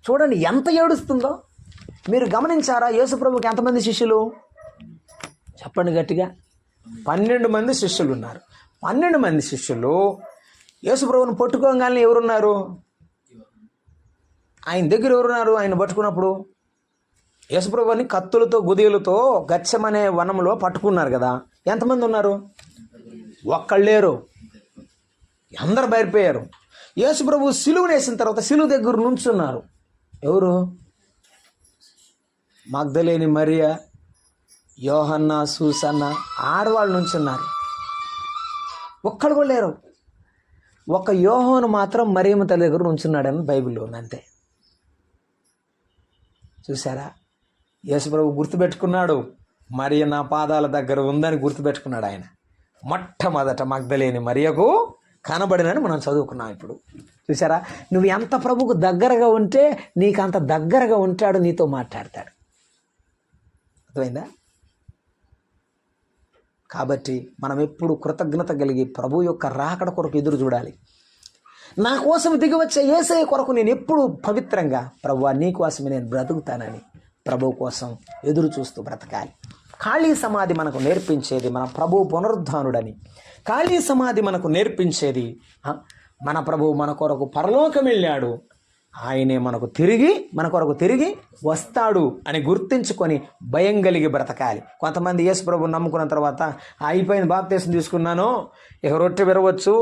చూడండి ఎంత ఏడుస్తుందో. మీరు గమనించారా? యేసు ప్రభువుకి ఎంతమంది శిష్యులు? చెప్పండి గట్టిగా. 12 మంది శిష్యులు ఉన్నారు. 12 మంది శిష్యులు యేసు ప్రభువుని పట్టుకోగానే ఎవరున్నారు? ఆయన దగ్గర ఎవరున్నారు? ఆయన పట్టుకున్నప్పుడు యేసు ప్రభువుని కత్తులతో, గుదిలతో గచ్చమనే వనంలో పట్టుకున్నారు కదా. ఎంతమంది ఉన్నారు? ఒక్కళ్ళేరు, అందరు బయరిపోయారు. యేసు ప్రభువు సిలువను వేసిన తర్వాత సిలువ దగ్గర నుంచున్నారు. ఎవరు? మగ్దలేని మరియా, యోహన్న, సూసన్న, ఆడవాళ్ళు నుంచున్నారు. ఒక్కడు కూడా లేరు. ఒక యోహాను మాత్రం మరియమ్మ తల్లి దగ్గర ఉంచున్నాడని బైబిల్లో ఉంది, అంతే. చూసారా, యేసుప్రభు గుర్తుపెట్టుకున్నాడు, మరియ నా పాదాల దగ్గర ఉందని గుర్తుపెట్టుకున్నాడు ఆయన. మొట్టమొదట మగ్దలేని మరియకు కనబడినని మనం చదువుకున్నాం ఇప్పుడు. చూసారా, నువ్వు ఎంత ప్రభువుకు దగ్గరగా ఉంటే నీకు అంత దగ్గరగా ఉంటాడు, నీతో మాట్లాడతాడు. అర్థమైందా? కాబట్టి మనం ఎప్పుడు కృతజ్ఞత కలిగి ప్రభు యొక్క రాకడ కొరకు ఎదురు చూడాలి. నా కోసం దిగి వచ్చే యేసయ్య కొరకు నేను ఎప్పుడు పవిత్రంగా, ప్రభువా నీ కోసమే నేను బ్రతుకుతానని ప్రభువు కోసం ఎదురు చూస్తూ బ్రతకాలి. ఖాళీ సమాధి మనకు నేర్పించేది మన ప్రభువు పునరుద్ధానుడని. ఖాళీ సమాధి మనకు నేర్పించేది మన ప్రభువు మన కొరకు పరలోకం వెళ్ళాడు, ఆయనే మన కొరకు తిరిగి వస్తాడు అని గుర్తించుకొని భయం కలిగి బ్రతకాలి. కొంతమంది యేసు ప్రభువుని నమ్ముకున్న తర్వాత అయిపోయింది, బాప్తీసం తీసుకున్నాను, ఇక రొట్టె విరవచ్చు,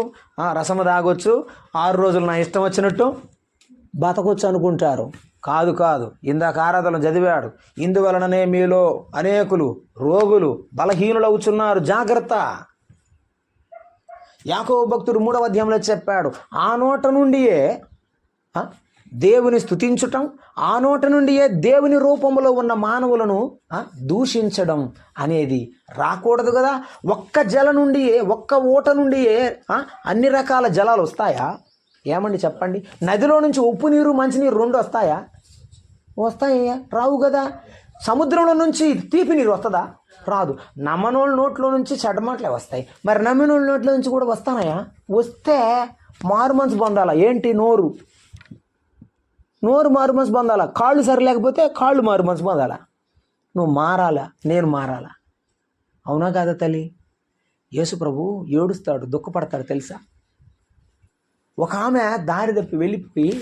రసము తాగొచ్చు, 6 రోజులు నా ఇష్టం వచ్చినట్టు బతకొచ్చు అనుకుంటారు. కాదు, ఇందాక ఆరాధనలు చదివాడు, ఇందువలననే మీలో అనేకులు రోగులు బలహీనులు అవుతున్నారు, జాగ్రత్త. యాకోబు భక్తుడు 3వ అధ్యాయంలో చెప్పాడు, ఆ నోట నుండియే దేవుని స్తుతించటం, ఆ నోట నుండియే దేవుని రూపంలో ఉన్న మానవులను దూషించడం అనేది రాకూడదు కదా. ఒక్క జల నుండియే, ఒక్క ఊట నుండియే అన్ని రకాల జలాలు వస్తాయా? ఏమండి చెప్పండి. నదిలో నుంచి ఉప్పు నీరు మంచినీరు 2 వస్తాయా? వస్తాయా? రావు కదా. సముద్రంలో నుంచి తీపి నీరు వస్తుందా? రాదు. నమ్మనోళ్ళ నోట్లో నుంచి చెడ్డమాటలే వస్తాయి. మరి నమ్మినోళ్ళ నోట్లో నుంచి కూడా వస్తానయా? వస్తే మారు మనసు పొందాలా. ఏంటి? నోరు మారు మనసు పొందాలా. కాళ్ళు సరి లేకపోతే కాళ్ళు మారు మనసు పొందాలా. నువ్వు మారాలా, నేను మారాలా. అవునా కాదా తల్లి? యేసు ప్రభు ఏడుస్తాడు, దుఃఖపడతాడు తెలుసా. ఒక ఆమె దారి తప్పి వెళ్ళిపోయి,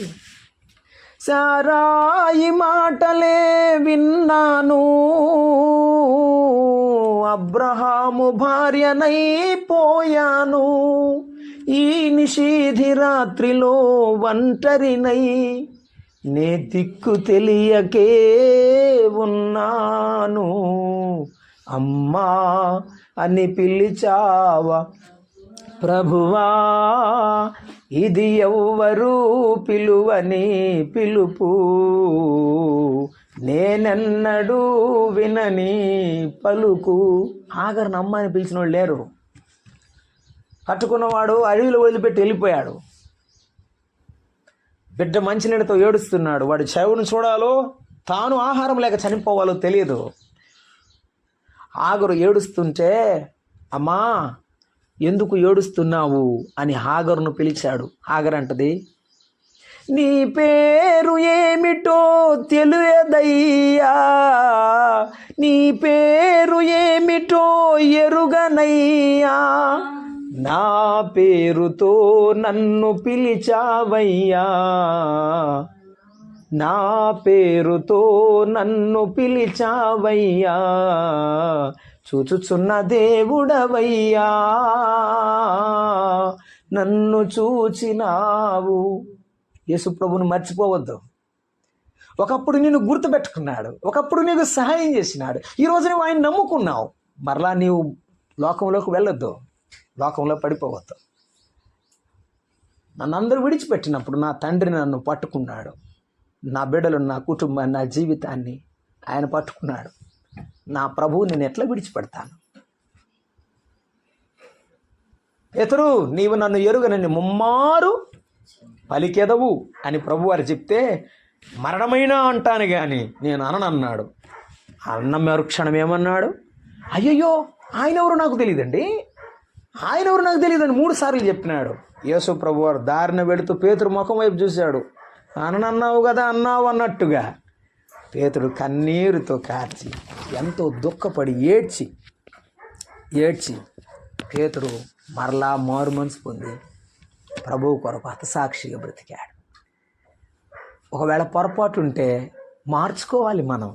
సారాయి మాటలే విన్నాను, అబ్రహాము భార్యనైపోయాను, ఈ నిషీధి రాత్రిలో ఒంటరినై నే దిక్కు తెలియకే ఉన్నాను, అమ్మా అని పిలిచావా ప్రభువా, ఇది ఎవ్వరు పిలువని పిలుపు, నేనెన్నడూ వినని పలుకు. ఆగర్ని అమ్మ అని పిలిచిన వాళ్ళు లేరు. కట్టుకున్నవాడు అడవిలో వదిలిపెట్టి వెళ్ళిపోయాడు. బిడ్డ మంచినీళ్ళతో ఏడుస్తున్నాడు. వాడు చెవును చూడాలో తాను ఆహారం లేక చనిపోవాలో తెలియదు. ఆగరు ఏడుస్తుంటే, అమ్మా ఎందుకు ఏడుస్తున్నావు అని హాగరును పిలిచాడు. హాగర్ అంటది, నీ పేరు ఏమిటో తెలియదయ్యా, నీ పేరు ఏమిటో ఎరుగనయ్యా, నా పేరుతో నన్ను పిలిచావయ్యా, నా పేరుతో నన్ను పిలిచావయ్యా, చూచుచున్న దేవుడవయ్యా, నన్ను చూచినావు. యేసుప్రభుని మర్చిపోవద్దు. ఒకప్పుడు నిన్ను గుర్తుపెట్టుకున్నాడు, ఒకప్పుడు నీకు సహాయం చేసినాడు. ఈరోజు నువ్వు ఆయన నమ్ముకున్నావు. మరలా నీవు లోకంలోకి వెళ్ళొద్దు, లోకంలో పడిపోవద్దు. నన్ను అందరూ విడిచిపెట్టినప్పుడు నా తండ్రి నన్ను పట్టుకున్నాడు. నా బిడ్డలు, నా కుటుంబాన్ని, నా జీవితాన్ని ఆయన పట్టుకున్నాడు. నా ప్రభువు నేను ఎట్లా విడిచిపెడతాను? పేతురు, నీవు నన్ను ఎరుగనని ముమ్మారు పలికెదవు అని ప్రభువారు చెప్తే, మరణమైనా అంటాను కానీ నేను అననన్నాడు. అన్న మరుక్షణం ఏమన్నాడు? అయ్యయ్యో ఆయన ఎవరు నాకు తెలియదండి, ఆయన ఎవరు నాకు తెలియదని 3 సార్లు చెప్పినాడు. యేసు ప్రభువారు దారిన వెళుతూ పేతురు ముఖం వైపు చూశాడు. అననన్నావు కదా అన్నావు అన్నట్టుగా పేతుడు కన్నీరుతో కార్చి, ఎంతో దుఃఖపడి ఏడ్చి పేతుడు మరలా మారు మనసు పొంది ప్రభువు కొరకు హతసాక్షిగా బ్రతికాడు. ఒకవేళ పొరపాటు ఉంటే మార్చుకోవాలి మనం.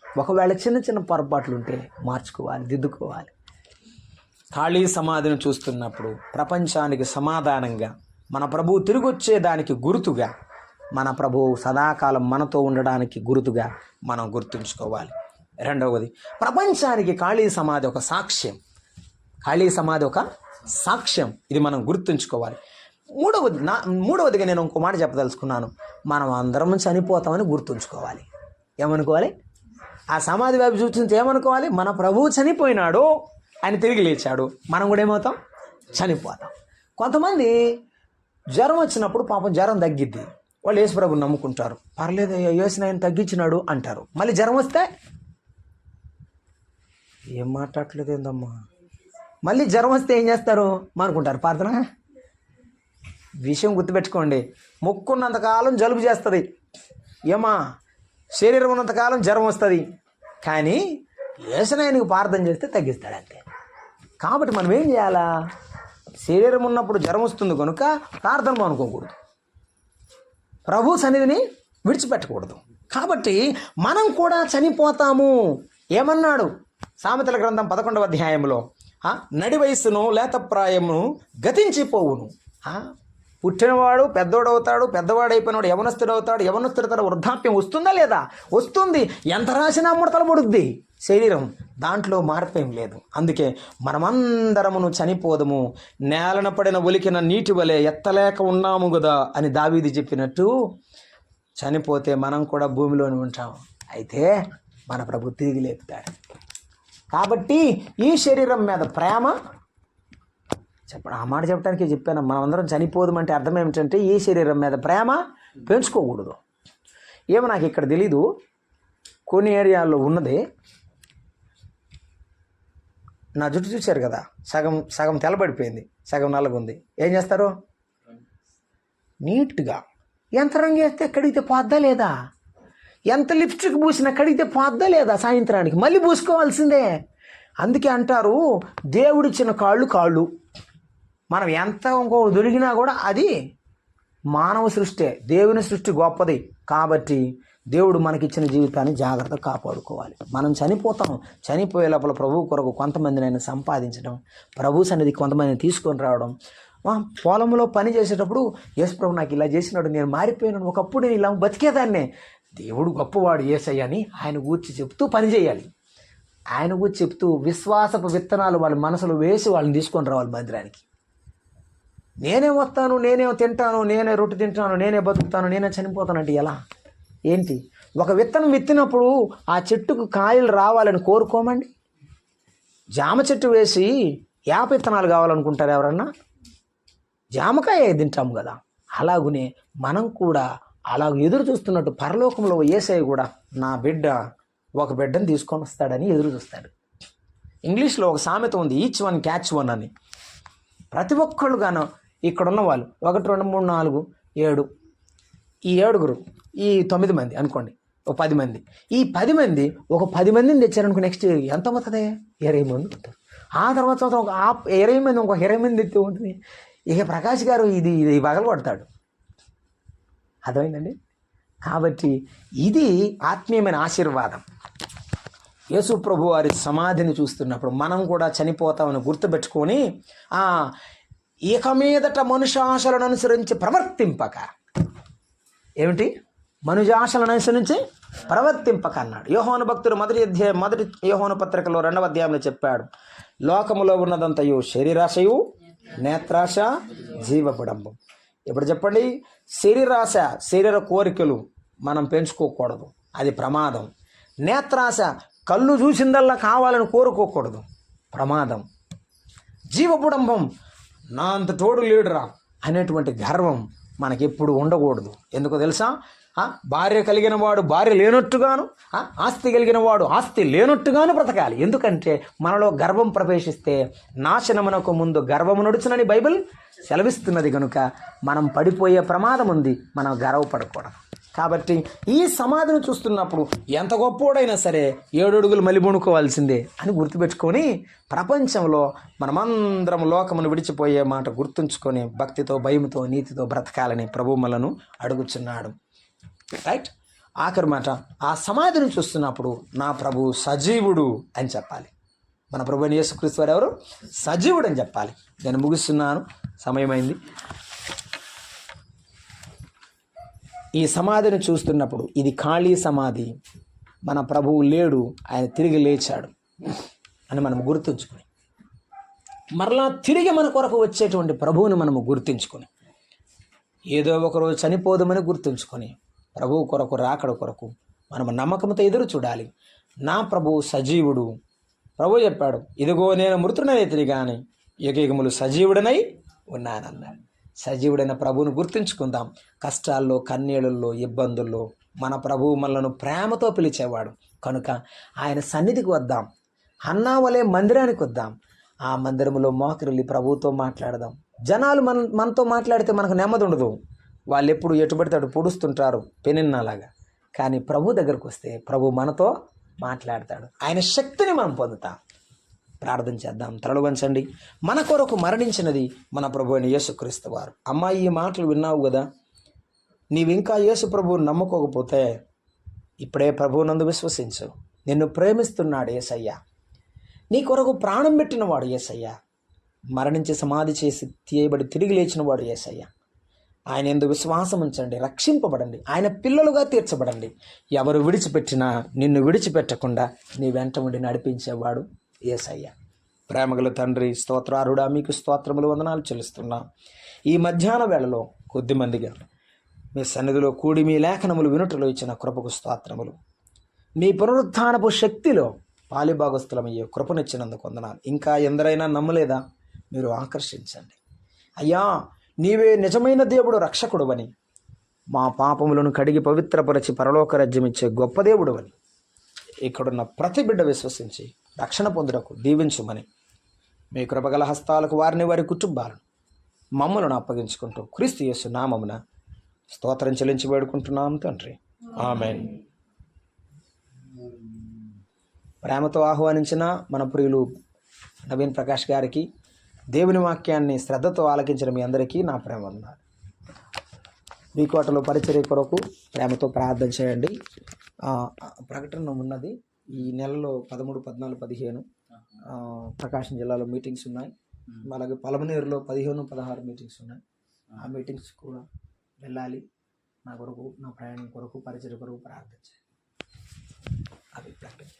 ఒకవేళ చిన్న పొరపాట్లు ఉంటే మార్చుకోవాలి, దిద్దుకోవాలి. ఖాళీ సమాధిని చూస్తున్నప్పుడు ప్రపంచానికి సమాధానంగా మన ప్రభువు తిరిగి వచ్చేదానికి గుర్తుగా, మన ప్రభువు సదాకాలం మనతో ఉండడానికి గుర్తుగా మనం గుర్తుంచుకోవాలి. రెండవది, ప్రపంచానికి ఖాళీ సమాధి ఒక సాక్ష్యం. ఖాళీ సమాధి ఒక సాక్ష్యం, ఇది మనం గుర్తుంచుకోవాలి. మూడవదిగా నేను ఇంకో మాట చెప్పదలుచుకున్నాను. మనం అందరం చనిపోతామని గుర్తుంచుకోవాలి. ఏమనుకోవాలి? ఆ సమాధి వైపు చూస్తుంటే ఏమనుకోవాలి? మన ప్రభువు చనిపోయినాడు, ఆయన తిరిగి లేచాడు, మనం కూడా ఏమవుతాం? చనిపోతాం. కొంతమంది జ్వరం వచ్చినప్పుడు పాపం జ్వరం తగ్గిద్ది, వాళ్ళు యేసు ప్రభుని నమ్ముకుంటారు. పర్లేదు, యేసుని ఆయన తగ్గించినాడు అంటారు. మళ్ళీ జ్వరం వస్తే ఏం మాట్లాడలేదు ఏందమ్మా, మళ్ళీ జ్వరం వస్తే ఏం చేస్తారు? అనుకుంటారు ప్రార్థన. విషయం గుర్తుపెట్టుకోండి, ముక్కున్నంతకాలం జలుబు చేస్తుంది, ఏమా శరీరం ఉన్నంతకాలం జ్వరం వస్తుంది, కానీ యేసునాయనకు ప్రార్థన చేస్తే తగ్గిస్తాడు అంతే. కాబట్టి మనం ఏం చేయాలా? శరీరం ఉన్నప్పుడు జ్వరం వస్తుంది కనుక ప్రార్థన అనుకోకూడదు, ప్రభు సన్నిధిని విడిచిపెట్టకూడదు. కాబట్టి మనం కూడా చనిపోతాము. ఏమన్నాడు? సామెతల గ్రంథం 11వ అధ్యాయంలో, నడి వయస్సును లేతప్రాయమును గతించిపోవును. పుట్టినవాడు పెద్దోడవుతాడు, పెద్దవాడైపోయినవాడు యవనస్తుడవుతాడు, యవనస్తుడి తన వృద్ధాప్యం వస్తుందా లేదా? వస్తుంది. ఎంత రాసినా ముడతలు పడుద్ది శరీరం, దాంట్లో మార్పేం లేదు. అందుకే మనమందరమును చనిపోదము, నేలన పడిన ఒలికిన నీటి వలె ఎత్తలేక ఉన్నాము కదా అని దావీదు చెప్పినట్టు చనిపోతే మనం కూడా భూమిలోనే ఉంటాం. అయితే మన ప్రభు తిరిగి లేపుతాడు. కాబట్టి ఈ శరీరం మీద ప్రేమ ఆ మాట చెప్పడానికి చెప్పాను. మనం అందరం చనిపోదామంటే అర్థం ఏమిటంటే ఈ శరీరం మీద ప్రేమ పెంచుకోకూడదు. ఏమో నాకు ఇక్కడ తెలీదు, కొన్ని ఏరియాల్లో ఉన్నది. నా జుట్టు చూశారు కదా, సగం తెల్లబడిపోయింది, సగం నల్లగుంది. ఏం చేస్తారు? నీట్గా ఎంత రంగు వేస్తే కడిగితే పోద్దా లేదా? ఎంత లిప్స్టిక్ పూసినా కడిగితే పోద్దా లేదా? సాయంత్రానికి మళ్ళీ పూసుకోవాల్సిందే. అందుకే అంటారు, దేవుడిచ్చిన కాళ్ళు, మనం ఎంత ఇంకో దొరికినా కూడా అది మానవ సృష్టి, దేవుని సృష్టి గొప్పది. కాబట్టి దేవుడు మనకిచ్చిన జీవితాన్ని జాగ్రత్తగా కాపాడుకోవాలి. మనం చనిపోతాం. చనిపోయే లోపల ప్రభు కొరకు కొంతమందిని సంపాదించడం, ప్రభు సన్నిధికి కొంతమందిని తీసుకొని రావడం. పొలంలో పని చేసేటప్పుడు యేసు ప్రభు నాకు ఇలా చేసినాడు, నేను మారిపోయినాడు, ఒకప్పుడు నేను ఇలా బతికేదాన్నే, దేవుడు గొప్పవాడు యేసయ్య అని ఆయన గూర్చి చెప్తూ పని చేయాలి. ఆయన గూర్చి చెప్తూ విశ్వాసపు విత్తనాలు వాళ్ళ మనసులో వేసి వాళ్ళని తీసుకొని రావాలి మందిరానికి. నేనే వస్తాను, నేనే తింటాను, నేనే రొట్టె తింటాను, నేనే బతుకుతాను, నేనే చనిపోతానంటే ఎలా? ఏంటి? ఒక విత్తనం విత్తినప్పుడు ఆ చెట్టుకు కాయలు రావాలని కోరుకోమండి. జామ చెట్టు వేసి యాప విత్తనాలు కావాలనుకుంటారు ఎవరన్నా? జామకాయ తింటాము కదా. అలాగునే మనం కూడా అలా ఎదురు చూస్తున్నట్టు పరలోకంలో యేసయ్య కూడా నా బిడ్డ ఒక బిడ్డను తీసుకొని వస్తాడని ఎదురు చూస్తాడు. ఇంగ్లీష్లో ఒక సామెత ఉంది, ఈచ్ వన్ క్యాచ్ వన్ అని. ప్రతి ఒక్కళ్ళు గాను ఇక్కడున్న వాళ్ళు 1 2 3 4 7 ఈ 7 ఈ 9 మంది అనుకోండి, ఒక 10 మంది. ఈ 10 మంది ఒక 10 మందిని తెచ్చారనుకో, నెక్స్ట్ ఎంత అవుతుంది? 20 మంది ఉంటారు. ఆ తర్వాత ఒక 20 మంది ఇంకొక 20 మంది తెచ్చి ఉంటుంది. ఇక ప్రకాష్ గారు ఇది పగలగొడతాడు. అర్థమైందండి? కాబట్టి ఇది ఆత్మీయమైన ఆశీర్వాదం. యేసు ప్రభు వారి సమాధిని చూస్తున్నప్పుడు మనం కూడా చనిపోతామని గుర్తుపెట్టుకొని ఇక మీదట మనుషాశలను అనుసరించి ప్రవర్తింపక, ఏమిటి? మనుజాశలను అనుసరించి ప్రవర్తింపక అన్నాడు. యోహాను భక్తుడు మొదటి యోహాను పత్రికలో 2వ అధ్యాయంలో చెప్పాడు, లోకములో ఉన్నదంతయు శరీరాశయు, నేత్రాశ, జీవబుడంబం. ఇప్పుడు చెప్పండి, శరీరాశ, శరీర కోరికలు మనం పెంచుకోకూడదు, అది ప్రమాదం. నేత్రాశ, కళ్ళు చూసిందల్లా కావాలని కోరుకోకూడదు, ప్రమాదం. జీవబుడంబం, నా అంత తోడు లేడురా అనేటువంటి గర్వం మనకెప్పుడు ఉండకూడదు. ఎందుకో తెలుసా? భార్య కలిగిన వాడు భార్య లేనట్టుగాను, ఆస్తి కలిగిన వాడు ఆస్తి లేనట్టుగాను బ్రతకాలి. ఎందుకంటే మనలో గర్వం ప్రవేశిస్తే నాశనమునకు ముందు గర్వము నడుచునని బైబిల్ సెలవిస్తున్నది. కనుక మనం పడిపోయే ప్రమాదం ఉంది, మనం గర్వపడకూడదు. కాబట్టి ఈ సమాధిని చూస్తున్నప్పుడు ఎంత గొప్పోడైనా సరే 7 అడుగులు మలిబొనుకోవాల్సిందే అని గుర్తుపెట్టుకొని, ప్రపంచంలో మనమందరం లోకమును విడిచిపోయే మాట గుర్తుంచుకొని భక్తితో, భయముతో, నీతితో బ్రతకాలని ప్రభు మనను అడుగుచున్నాడు. రైట్. ఆఖరి మాట, ఆ సమాధిని చూస్తున్నప్పుడు నా ప్రభు సజీవుడు అని చెప్పాలి. మన ప్రభు యేసుక్రీస్తు వారు ఎవరు? సజీవుడు అని చెప్పాలి. నేను ముగిస్తున్నాను, సమయమైంది. ఈ సమాధిని చూస్తున్నప్పుడు ఇది ఖాళీ సమాధి, మన ప్రభువు లేడు, ఆయన తిరిగి లేచాడు అని మనం గుర్తుంచుకొని, మరలా తిరిగి మన కొరకు వచ్చేటువంటి ప్రభువుని మనము గుర్తించుకొని ఏదో ఒకరోజు చనిపోదామని గుర్తుంచుకొని ప్రభువు కొరకు రాకడ కొరకు మనం నమ్మకంతో ఎదురు చూడాలి. నా ప్రభువు సజీవుడు. ప్రభు చెప్పాడు, ఇదిగో నేను మృతుడనైతిని కానీ యుగయుగములు సజీవుడనై ఉన్నానన్నాడు. సజీవుడైన ప్రభువును గుర్తుంచుకుందాం. కష్టాల్లో, కన్నీళ్ళల్లో, ఇబ్బందుల్లో మన ప్రభువు మనలను ప్రేమతో పిలిచేవాడు కనుక ఆయన సన్నిధికి వద్దాం. హన్నా వలె మందిరానికి వద్దాం. ఆ మందిరంలో మోకరిల్లి ప్రభువుతో మాట్లాడదాం. జనాలు మనతో మాట్లాడితే మనకు నెమ్మది ఉండదు. వాళ్ళు ఎప్పుడు ఎటుబడితే అటు పొడుస్తుంటారు పెనిన్నలాగా. కానీ ప్రభు దగ్గరకు వస్తే ప్రభు మనతో మాట్లాడతాడు. ఆయన శక్తిని మనం పొందుతాం. ప్రార్థన చేద్దాం. తలలు వంచండి. మన కొరకు మరణించినది మన ప్రభు అయిన యేసుక్రీస్తు వారు. అమ్మాయి, ఈ మాటలు విన్నావు కదా, నీవింకా యేసు ప్రభువుని నమ్ముకోకపోతే ఇప్పుడే ప్రభువునందు విశ్వసించు. నిన్ను ప్రేమిస్తున్నాడు యేసయ్య. నీ కొరకు ప్రాణం పెట్టినవాడు యేసయ్య. మరణించి సమాధి చేసి తీయబడి తిరిగి లేచినవాడు యేసయ్య. ఆయన యందు విశ్వాసం ఉంచండి, రక్షింపబడండి, ఆయన పిల్లలుగా తీర్చబడండి. ఎవరు విడిచిపెట్టినా నిన్ను విడిచిపెట్టకుండా నీ వెంట ఉండి నడిపించేవాడు యేసయ్య. ప్రేమగల తండ్రి, స్తోత్రారుడా, మీకు స్తోత్రములు, వందనాలు చెల్లిస్తున్నా. ఈ మధ్యాహ్న వేళలో కొద్దిమందిగా మీ సన్నిధిలో కూడి మీ లేఖనములు వినుటలో ఇచ్చిన కృపకు స్తోత్రములు. మీ పునరుత్థానపు శక్తిలో పాలిభాగస్థులమయ్యే కృపనిచ్చినందుకు వందనాలు. ఇంకా ఎందరైనా నమ్మలేదా? మీరు ఆకర్షించండి అయ్యా. నీవే నిజమైన దేవుడు, రక్షకుడు అని, మా పాపములను కడిగి పవిత్రపరచి పరలోక రాజ్యం ఇచ్చే గొప్ప దేవుడు అని ఇక్కడున్న ప్రతి బిడ్డ విశ్వసించి రక్షణ పొందుటకు దీవించుమని మీ కృపగల హస్తాలకు వారిని, వారి కుటుంబాలను, మమ్మలను అప్పగించుకుంటూ క్రీస్తు యేసు నామమున స్తోత్రం చెల్లించి వేడుకుంటున్నాం తండ్రి. ఆమేన్. ప్రేమతో ఆహ్వానించిన మన ప్రియులు నవీన్ ప్రకాష్ గారికి, దేవుని వాక్యాన్ని శ్రద్ధతో ఆలకించిన మీ అందరికీ నా ప్రేమ వందనాలు. మీ కోటలో పరిచర్య కొరకు ప్రేమతో ప్రార్థన చేయండి. ప్రకటన ఉన్నది. ఈ నెలలో 13, 14, 15 ప్రకాశం జిల్లాలో మీటింగ్స్ ఉన్నాయి. అలాగే పలమనేరులో 15, 16 మీటింగ్స్ ఉన్నాయి. ఆ మీటింగ్స్ కూడా వెళ్ళాలి. నా కొరకు, నా ప్రయాణం కొరకు, పరిచర్య కొరకు ప్రార్థన చేయండి. అది ప్రకటన.